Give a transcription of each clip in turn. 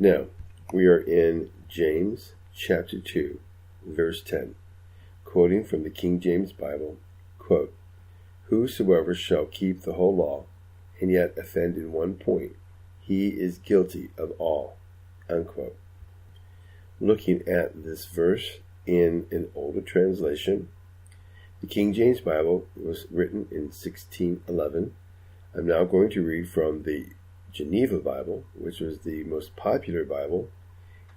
Now, we are in James chapter 2, verse 10, quoting from the King James Bible, quote, "Whosoever shall keep the whole law, and yet offend in one point, he is guilty of all," unquote. Looking at this verse in an older translation, the King James Bible was written in 1611. I'm now going to read from the Geneva Bible, which was the most popular Bible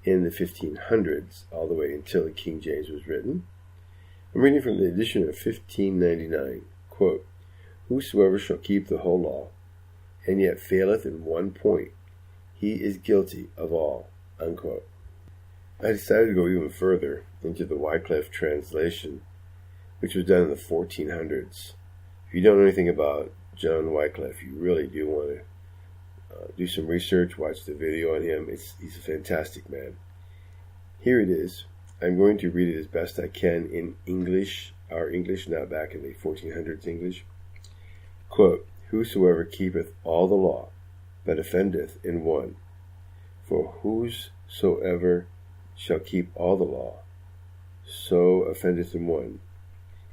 in the 1500s, all the way until the King James was written. I'm reading from the edition of 1599, quote, "Whosoever shall keep the whole law, and yet faileth in one point, he is guilty of all," unquote. I decided to go even further into the Wycliffe translation, which was done in the 1400s. If you don't know anything about John Wycliffe, you really do want to do some research, watch the video on him. He's a fantastic man. Here it is. I'm going to read it as best I can in English, our English, not back in the 1400s English. Quote, "Whosoever keepeth all the law, but offendeth in one, for whosoever shall keep all the law, so offendeth in one,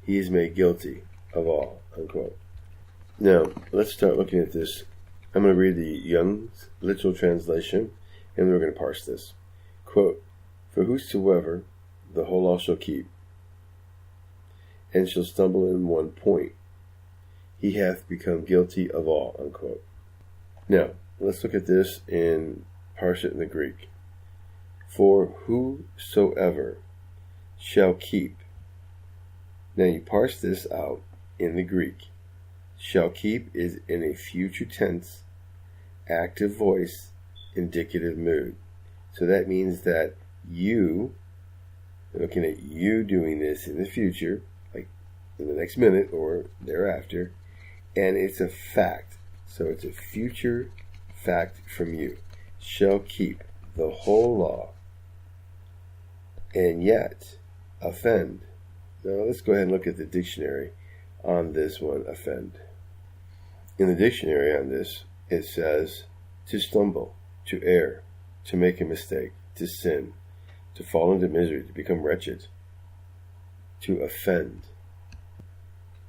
he is made guilty of all," unquote. Now, let's start looking at this. I'm going to read the Young's literal translation, and then we're going to parse this. Quote, "For whosoever the whole law shall keep, and shall stumble in one point, he hath become guilty of all," unquote. Now, let's look at this and parse it in the Greek. For whosoever shall keep. Now you parse this out in the Greek. Shall keep is in a future tense, active voice, indicative mood. So that means that you, looking at you doing this in the future, like in the next minute or thereafter, and it's a fact. So it's a future fact from you. Shall keep the whole law, and yet offend. Now let's go ahead and look at the dictionary on this one, offend. In the dictionary on this, it says to stumble, to err, to make a mistake, to sin, to fall into misery, to become wretched, to offend.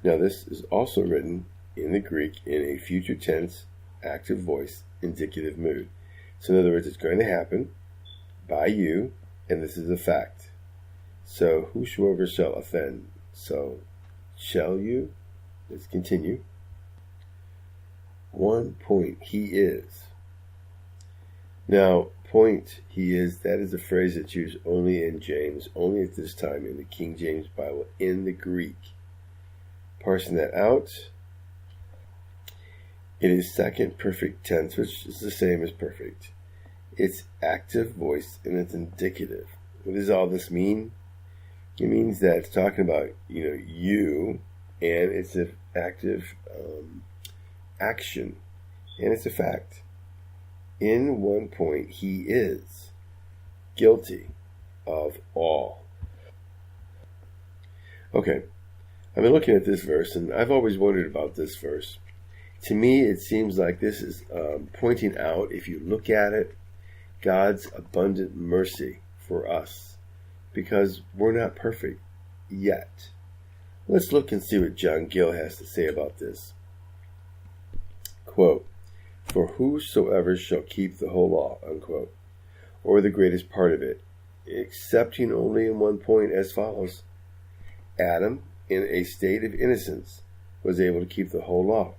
Now this is also written in the Greek in a future tense, active voice, indicative mood. So in other words, it's going to happen by you, and this is a fact. So whosoever shall offend. So shall you? Let's continue. One point he is. Now, point he is, that is a phrase that's used only in James, only at this time in the King James Bible, in the Greek. Parsing that out, it is second perfect tense, which is the same as perfect. It's active voice and it's indicative. What does all this mean? It means that it's talking about, you, and it's an active action, and it's a fact. In one point, he is guilty of all. Okay, I've been looking at this verse, and I've always wondered about this verse. To me, it seems like this is pointing out, if you look at it, God's abundant mercy for us, because we're not perfect yet. Let's look and see what John Gill has to say about this. Quote, "For whosoever shall keep the whole law," unquote, or the greatest part of it, excepting only in one point as follows. Adam, in a state of innocence, was able to keep the whole law.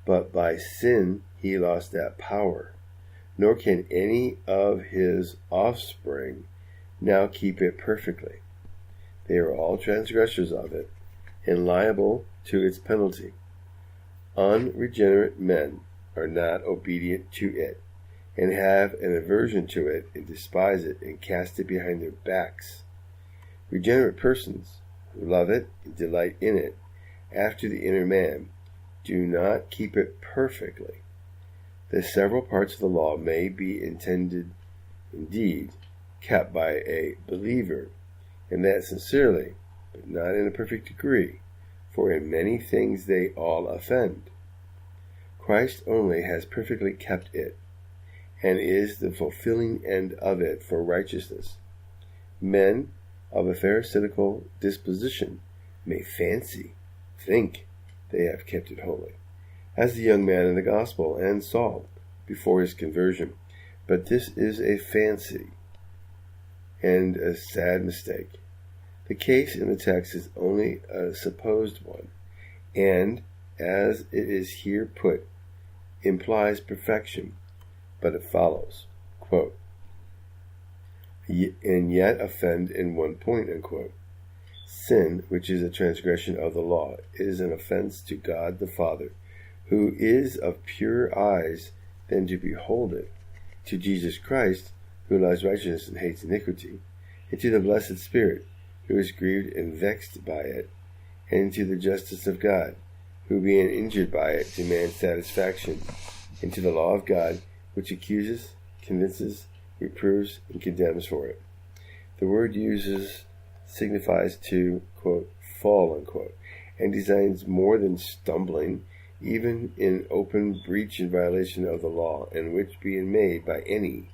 But by sin he lost that power, nor can any of his offspring now keep it perfectly. They are all transgressors of it, and liable to its penalty. Unregenerate men are not obedient to it, and have an aversion to it, and despise it, and cast it behind their backs. Regenerate persons, who love it and delight in it, after the inner man, do not keep it perfectly. The several parts of the law may be indeed, kept by a believer, and that sincerely, but not in a perfect degree, for in many things they all offend. Christ only has perfectly kept it, and is the fulfilling end of it for righteousness. Men of a pharisaical disposition may think they have kept it holy, as the young man in the gospel and Saul before his conversion. But this is a fancy and a sad mistake. The case in the text is only a supposed one, and, as it is here put, implies perfection, but it follows, quote, and yet offend in one point, unquote. Sin, which is a transgression of the law, is an offense to God the Father, who is of purer eyes than to behold it, to Jesus Christ, who loves righteousness and hates iniquity, and to the blessed Spirit, who is grieved and vexed by it, and to the justice of God, who being injured by it demands satisfaction, and to the law of God, which accuses, convinces, reproves, and condemns for it. The word uses signifies to, quote, fall, unquote, and designs more than stumbling, even in open breach and violation of the law, and which being made by any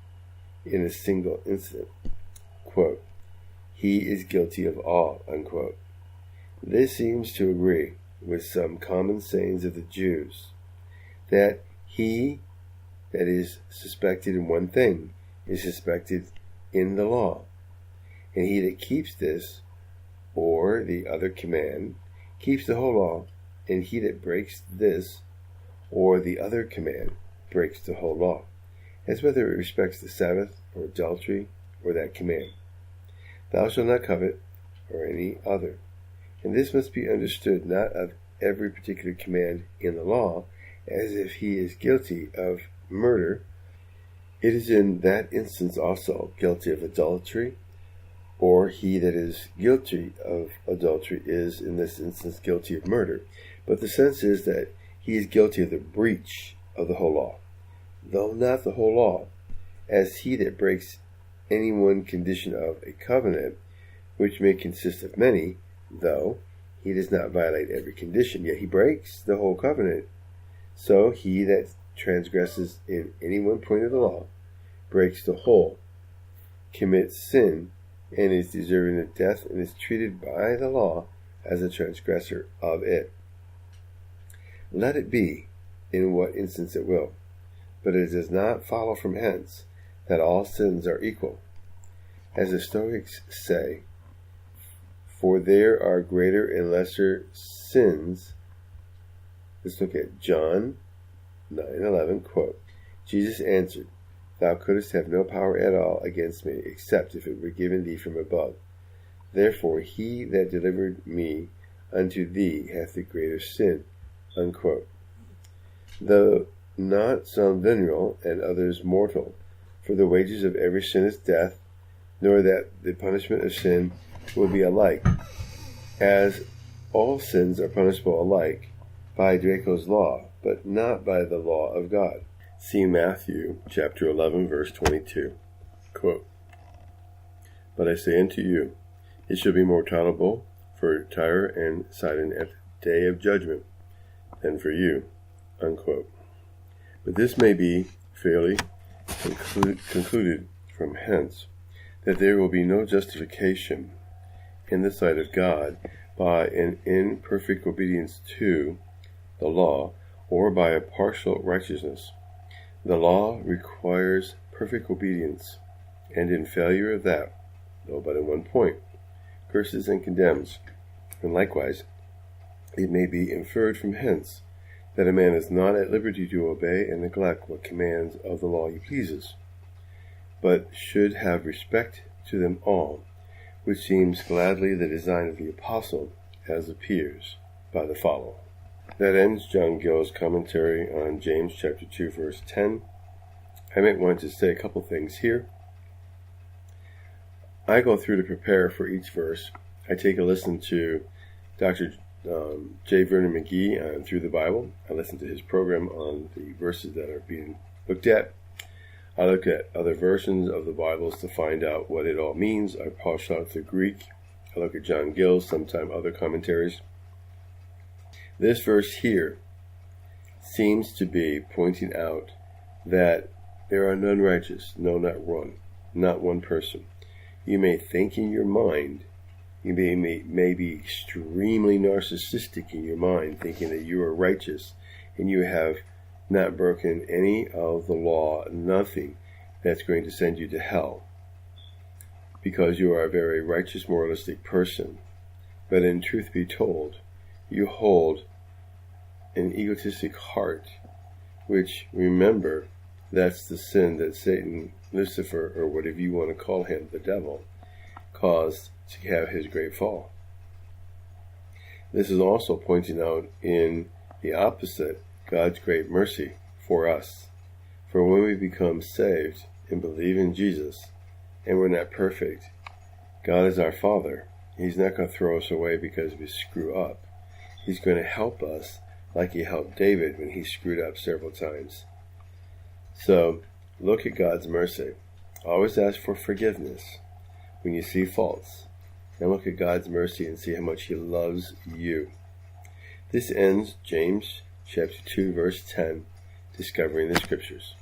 in a single instant, quote, he is guilty of all, unquote. This seems to agree with some common sayings of the Jews, that he that is suspected in one thing is suspected in the law, and he that keeps this or the other command keeps the whole law, and he that breaks this or the other command breaks the whole law, as whether it respects the Sabbath or adultery or that command. Thou shalt not covet, or any other. And this must be understood not of every particular command in the law, as if he is guilty of murder, it is in that instance also guilty of adultery, or he that is guilty of adultery is in this instance guilty of murder. But the sense is that he is guilty of the breach of the whole law, though not the whole law, as he that breaks any one condition of a covenant, which may consist of many, though he does not violate every condition, yet he breaks the whole covenant. So he that transgresses in any one point of the law breaks the whole, commits sin, and is deserving of death, and is treated by the law as a transgressor of it. Let it be in what instance it will, but it does not follow from hence that all sins are equal. As the Stoics say, for there are greater and lesser sins. Let's look at John 9:11, quote, Jesus answered, Thou couldst have no power at all against me, except if it were given thee from above. Therefore he that delivered me unto thee hath the greater sin, unquote. Though not some venial and others mortal, for the wages of every sin is death, nor that the punishment of sin will be alike, as all sins are punishable alike by Draco's law, but not by the law of God. See Matthew chapter 11, verse 22. Quote, But I say unto you, it shall be more tolerable for Tyre and Sidon at the day of judgment than for you, unquote. But this may be fairly concluded from hence, that there will be no justification in the sight of God by an imperfect obedience to the law, or by a partial righteousness. The law requires perfect obedience, and in failure of that, though but in one point, curses and condemns. And likewise, it may be inferred from hence that a man is not at liberty to obey and neglect what commands of the law he pleases, but should have respect to them all, which seems gladly the design of the apostle, as appears by the following. That ends John Gill's commentary on James chapter 2, verse 10. I might want to say a couple things here. I go through to prepare for each verse. I take a listen to Dr. J. Vernon McGee on Through the Bible. I listen to his program on the verses that are being looked at. I look at other versions of the Bibles to find out what it all means. I parse out the Greek. I look at John Gill's, sometimes other commentaries. This verse here seems to be pointing out that There are none righteous, no, not one, not one person. You may think in your mind, you may be extremely narcissistic in your mind, thinking that you are righteous, and you have not broken any of the law, nothing that's going to send you to hell, because you are a very righteous, moralistic person. But in truth be told, you hold an egotistic heart, which, remember, that's the sin that Satan, Lucifer, or whatever you want to call him, the devil, caused to have his great fall. This is also pointing out in the opposite, God's great mercy for us. For when we become saved and believe in Jesus, and we're not perfect, God is our Father. He's not going to throw us away because we screw up. He's going to help us like he helped David when he screwed up several times. So, look at God's mercy. Always ask for forgiveness when you see faults. And look at God's mercy and see how much he loves you. This ends James chapter 2, verse 10, discovering the Scriptures.